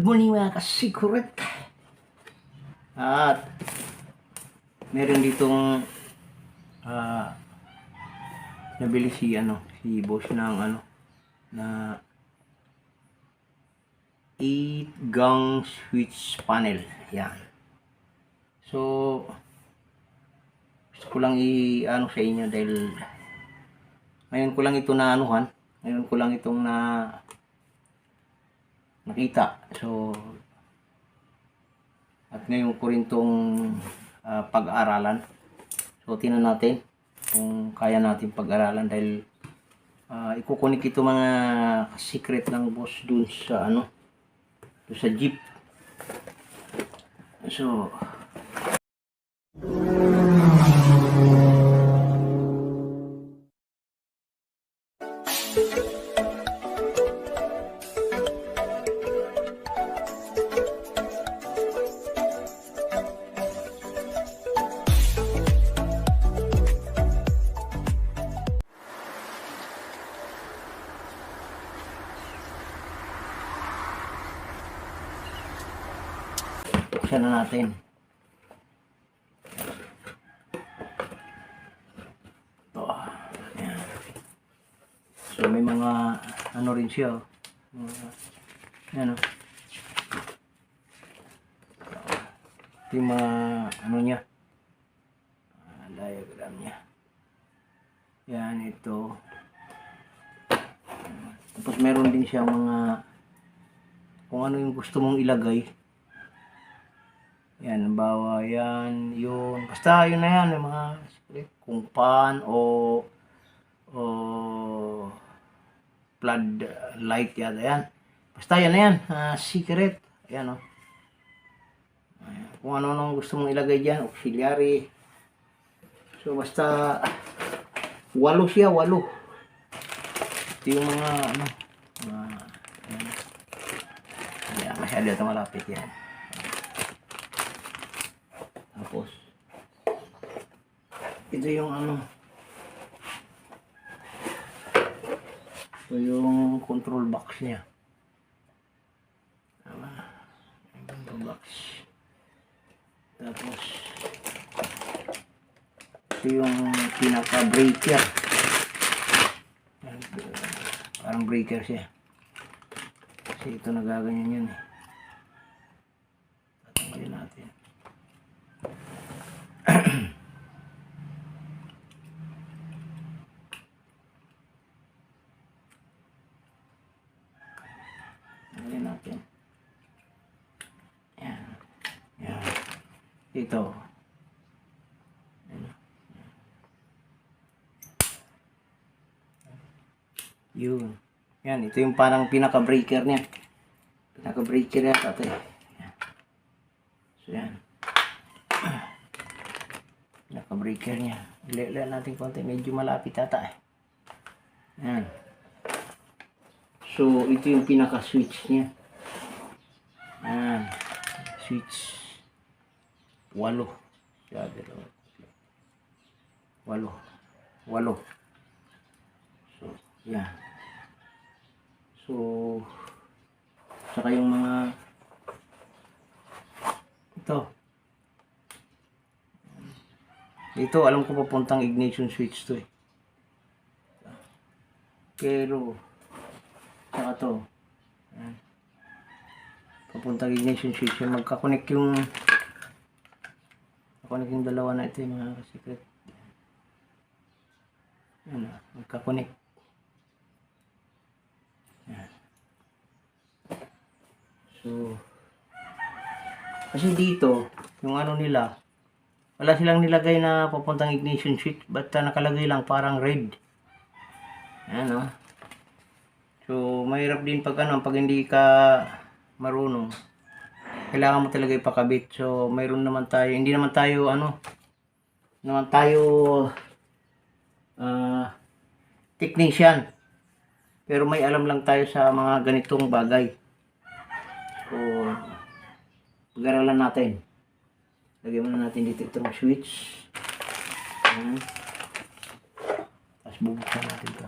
morning mga kasikuret. At meron ditong nabili si boss ng na 8 gang switch panel. Yan. So gusto ko lang sa inyo dahil ngayon ko lang ito ngayon ko lang itong nakita. So at ngayon ko rin itong pag-aaralan. So tingnan natin kung kaya natin pag-aralan dahil ikukunik ito mga secret ng boss dun sa dun sa jeep. So buksan na natin. Ito. Ayan. So may mga rin siya. Ayan. Ito yung mga niya. Diagram niya. Yan ito. Tapos meron din siya mga kung ano yung gusto mong ilagay. Yan, bawa yan, yun. Basta yun na yan, yung mga kung pan o flood light yata yan. Basta yan na yan, secret. Ayan o. Kung ano nang gusto mong ilagay dyan, auxiliary. So basta 8 siya, 8. Ito yung mga yan, masyado ito malapit yan. Tapos ito yung ito yung control box niya. Control box. Tapos ito yung pinaka breaker. Parang breaker siya. Kasi ito nagaganyan yun eh. Tatanggalin natin. Tanggalin natin. Yan. Yan. Ito. Yun. Yan. Ito yung parang pinaka-breaker niya. Pinaka-breaker niya. Ito. Yan. So yan. Pinaka-breaker niya. Ilan natin konti. Medyo malapit ata eh. Yan. So ito yung pinaka-switch niya. Yan. Switch 8. 8. So, yan. So, saka yung mga ito alam ko papuntang ignition switch to eh. Pero saka to. Yan. Papuntang ignition switch yung magkakonek yung dalawa na ito yung mga secret. Yan, magkakonek. Yan. So kasi dito yung nila wala silang nilagay na papuntang ignition switch, basta nakalagay lang parang red. Ayan o. So mahirap din pag pag hindi ka marunong, kailangan mo talaga ipakabit. So mayroon naman tayo, hindi naman tayo technician, pero may alam lang tayo sa mga ganitong bagay. So pag-aralan natin. Lagyan muna natin dito itong switch. Tapos bubuksan natin ito.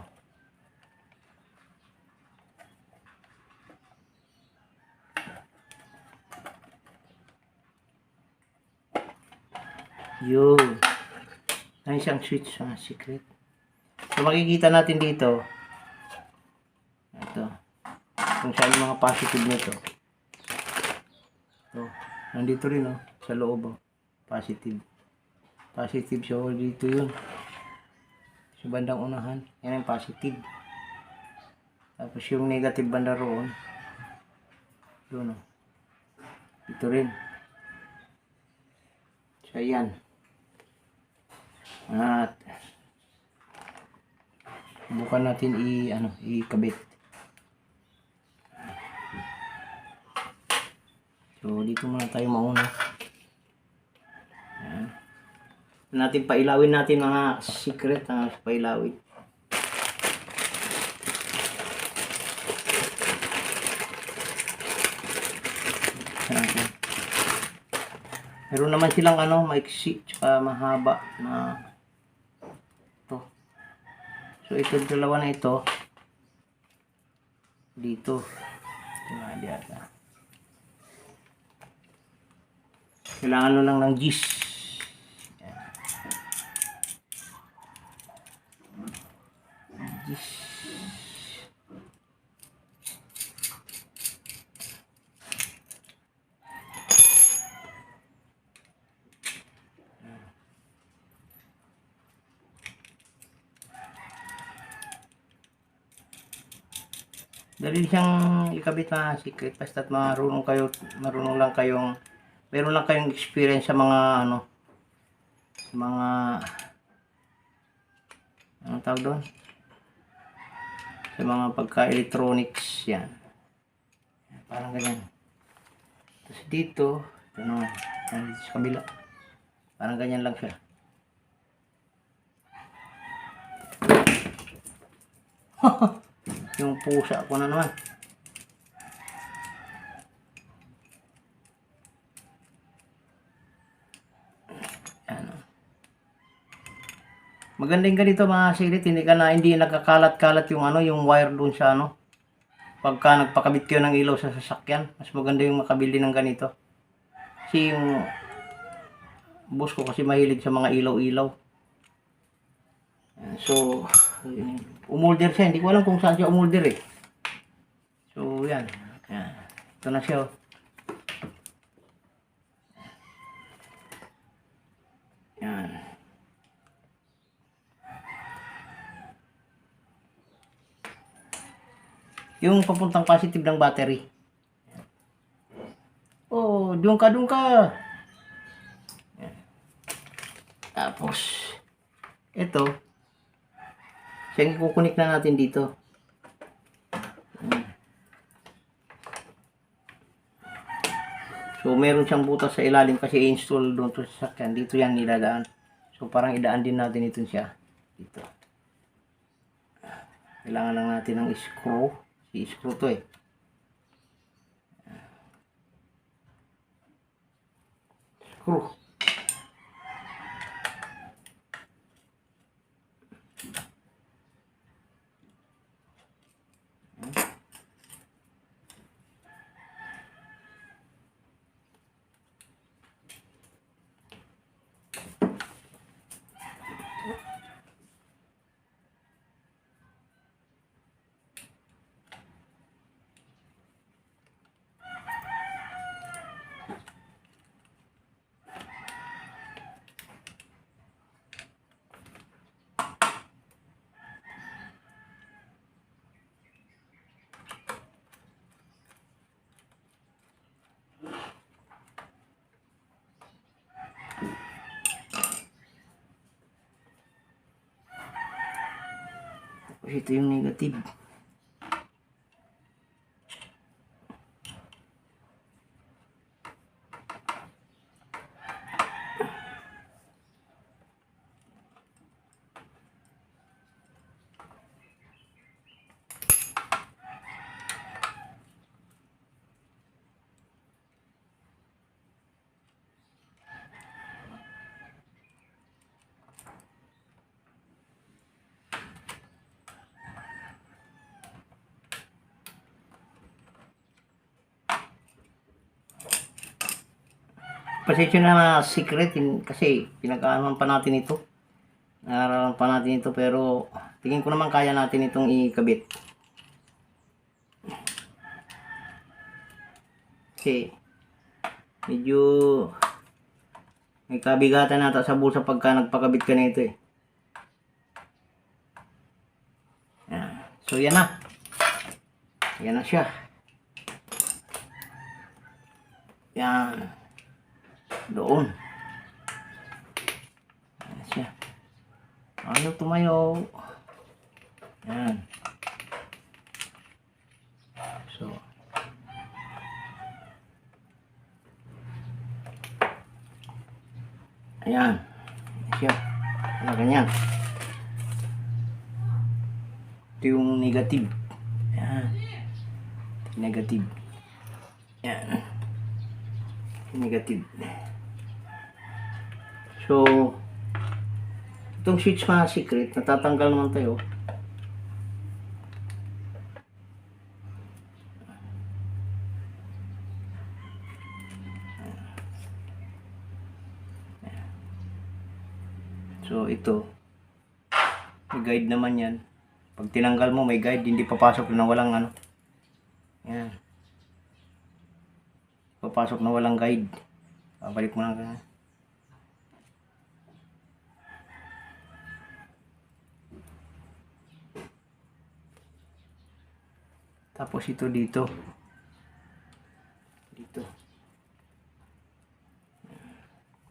Yun. Ang isang switch sa secret. So makikita natin dito. Ito. Kung saan yung mga positive nito. So, nandito rin oh. Sa loob oh. Positive. Positive. So dito yun. Sa bandang unahan. Yan ang positive. Tapos yung negative banda roon. Doon oh. Ito rin. So yan. At subukan natin ikabit. So dito muna tayo mauna. Yan. Natin pailawin natin mga secret na pailawin. Meron naman silang maiksi tsaka mahaba na ito. So ito dalawa na ito dito. Kailangan mo lang ng gis. Gis. Dali siyang ikabit na secret basta't marunong lang kayong meron lang kayong experience sa mga mga anong tawag doon? Sa mga pagka-electronics yan. Parang ganyan. Tapos dito, ito naman, dito sa kabila. Parang ganyan lang siya. Yung pusa ko na naman. Maganda yung ganito mga sirit, hindi nagkakalat-kalat yung yung wire doon sa pagka nagpakabit kayo ng ilaw sa sasakyan. Mas maganda yung makabili ng ganito. Kasi yung boss ko kasi mahilig sa mga ilaw-ilaw. So, umorder siya. Hindi ko alam kung saan siya umorder eh. So, yan. Yan. Ito na siya. Yan. Yung papuntang positive ng battery. Oh, doon ka. Yan. Tapos, ito. Siya ikukunik na natin dito. So, meron siyang butas sa ilalim kasi i-install doon to sa sakyan. Dito yan niladaan. So, parang idaan din natin ito siya. Dito. Kailangan lang natin ng screw. Si-screw to eh. Screw. Ito yung negative. pasensya na secret kasi pinag-aaralan pa natin ito. Naaralan pa natin ito pero tingin ko naman kaya natin itong ikabit. Kasi medyo may kabigatan nata sa bulsa pagka nagpakabit ka nito eh. Yan. So yan na. Yan na siya. Yan. Doon. Yan siya. Ano tumayo? Yan. So. Ayan. Siya. Ano ganyan. Ito yung negative. Ayan. Negative. Ayan. Negative. So, itong switch mga secret, natatanggal naman tayo. So, ito, may guide naman yan. Pag tinanggal mo, may guide, hindi papasok na walang ano. Yan. Papasok na walang guide. Babalik mo lang ganyan. Tapos ito dito. Dito.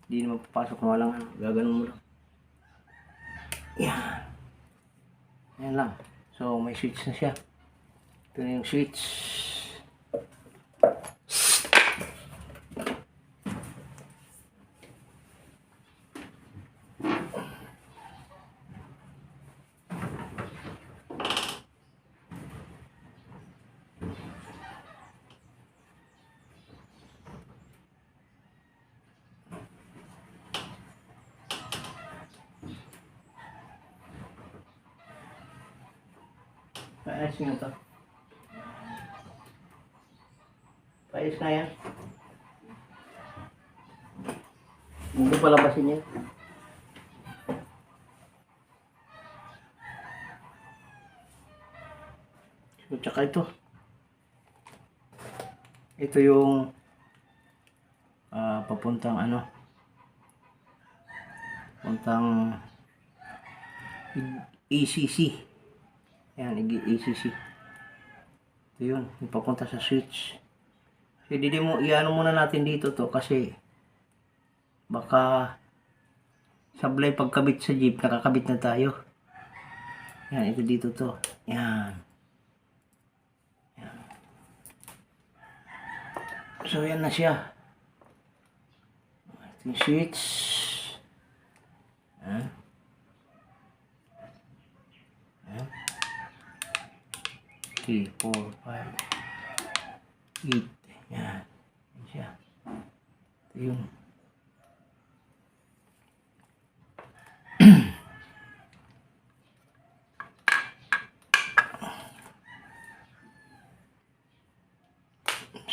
Hindi naman papasok na walang ano. Gaganon mo lang. Yan. Yan lang. So, may switch na siya. Ito na yung switch. Paayos nyo to. Paayos na yan. Hindi palabasin yan. So, tsaka ito. Ito yung papuntang ano. Papuntang ECC. Ayan, ECC. Ito yun, yung papunta sa switch. So, iano muna natin dito to kasi baka sablay pagkabit sa jeep, nakakabit na tayo. Yan, ito dito to. Yan. Yan. So, yan na siya. Ito yung switch. Yan. Yan. 3, 4, 5, 8. Yan. Yan siya. Ito yung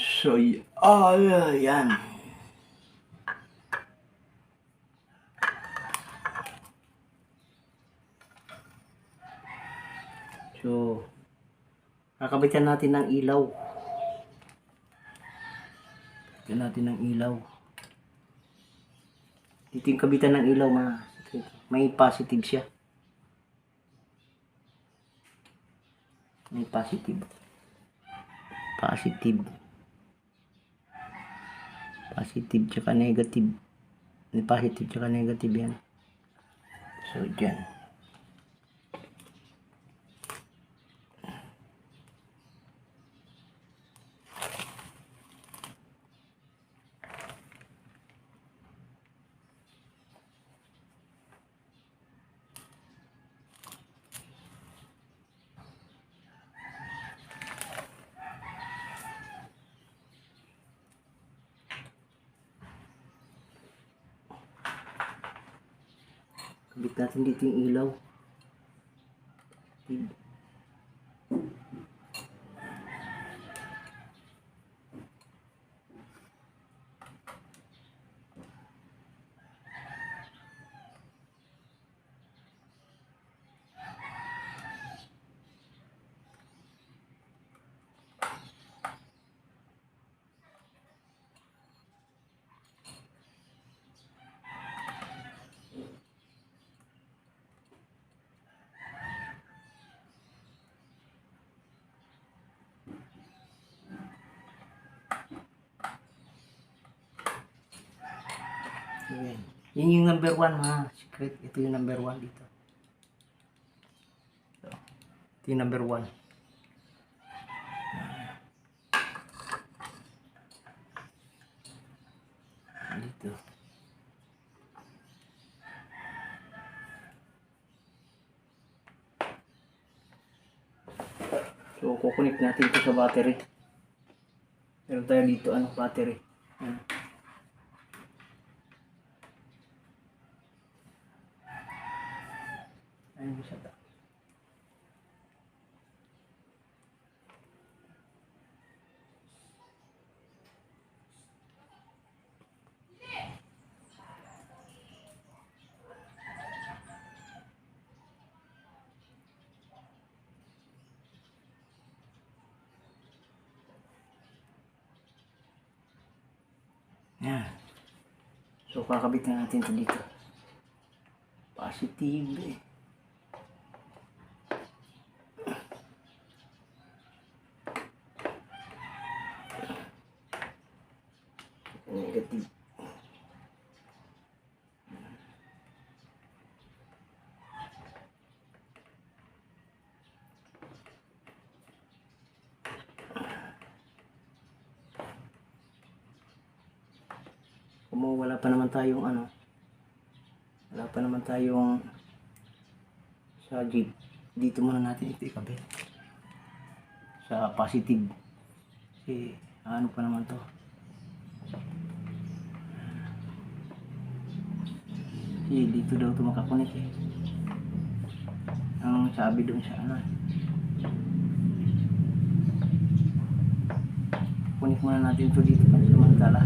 so, yan. So, kakabitan natin ng ilaw. Kabitan natin ng ilaw. Dito yung kabitan ng ilaw, may positive siya. May positive. Positive tsaka negative. May positive tsaka negative yan. So, dyan. Kabit natin dito yung ilaw. Ayan. Yun yung number 1 mga secret. Ito yung number 1 dito. So, ito yung number 1. Dito. So, kukunik natin ito sa battery. Meron tayo dito, battery. Ayan. Ayun, isa ta. Yan. So, kakabit na natin ito dito. Positive. Negative. Kung wala pa naman tayong wala pa naman tayong sa jeep, dito muna natin ito ikabit sa positive kasi ano pa naman to, kasi dito daw ito makakunik ang sabi doon sa kunik muna natin ito dito kan samantala.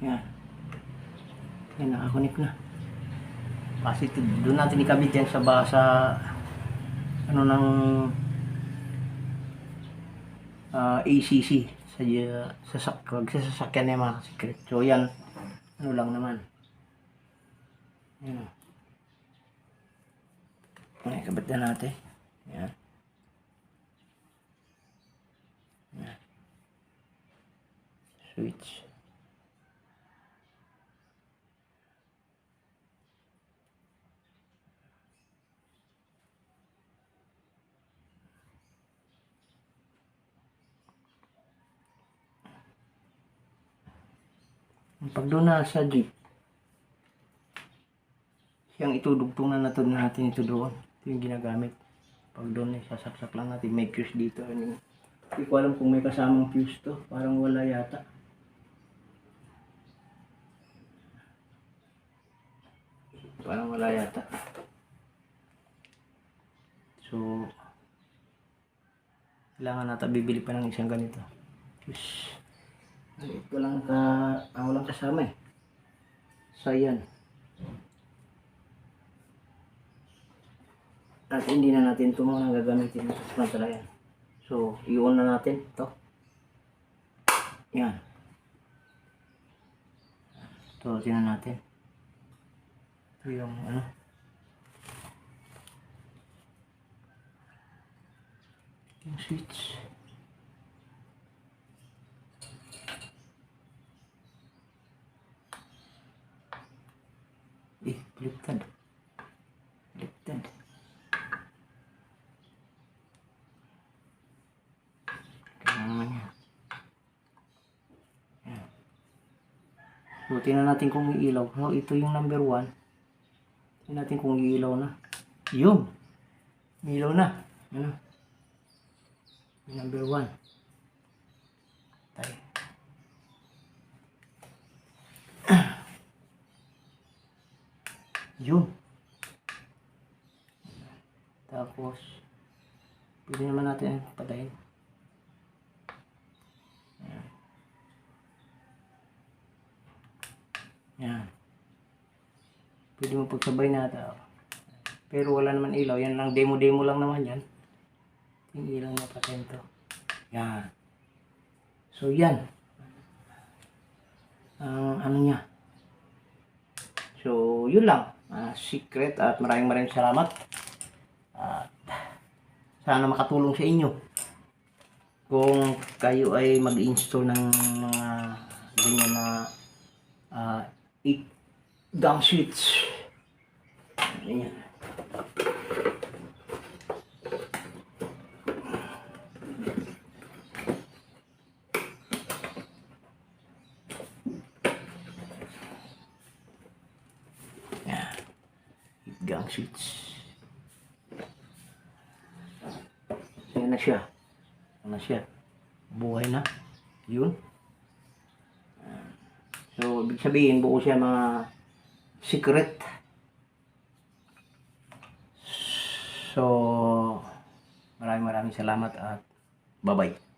Yan. Yan, nakakunik na. Positive. Doon natin ikabit yan sa ng ACC sa sasakyan niya mga secret. So yan, lang naman. Yan. Yan, ikabit na natin. Yan. Yan. Switch. Pag doon na sa jeep, siyang itudugtong na natin ito doon. Ito yung ginagamit. Pag doon sasaksak lang natin. May fuse dito. Hindi ko alam kung may kasamang fuse to. Parang wala yata. Parang wala yata. So, kailangan natin bibili pa ng isang ganito. Fuse. Walang kasama So yan. At hindi na natin ito muna gagamitin sa pantalayan. So, i-on na natin ito. Yan. Ito, tingnan natin. Ito yung yung switch. Baliktad. So, tingnan natin kung iilaw. So, ito yung number 1. Tingnan natin kung iilaw na. Yun! Iilaw na. Yung number 1. Tayo. Yun. Tapos, pwede naman natin patayin. Yan. Pwede mo pagsabay natin. Pero wala naman ilaw. Yan lang, demo lang naman yan. Yung ilaw na patayin to. Yan. So yan ang ano niya. So yun lang, secret, at maraming salamat. At sana makatulong sa inyo kung kayo ay mag-install ng mga ganyan na 8 gang switch. Ayan. Ayan. 8 gang switch. Ayan na siya. Ayan na siya. Buhay na. Yun. So, ibig sabihin, buo siya mga secret. So, maraming salamat at bye-bye.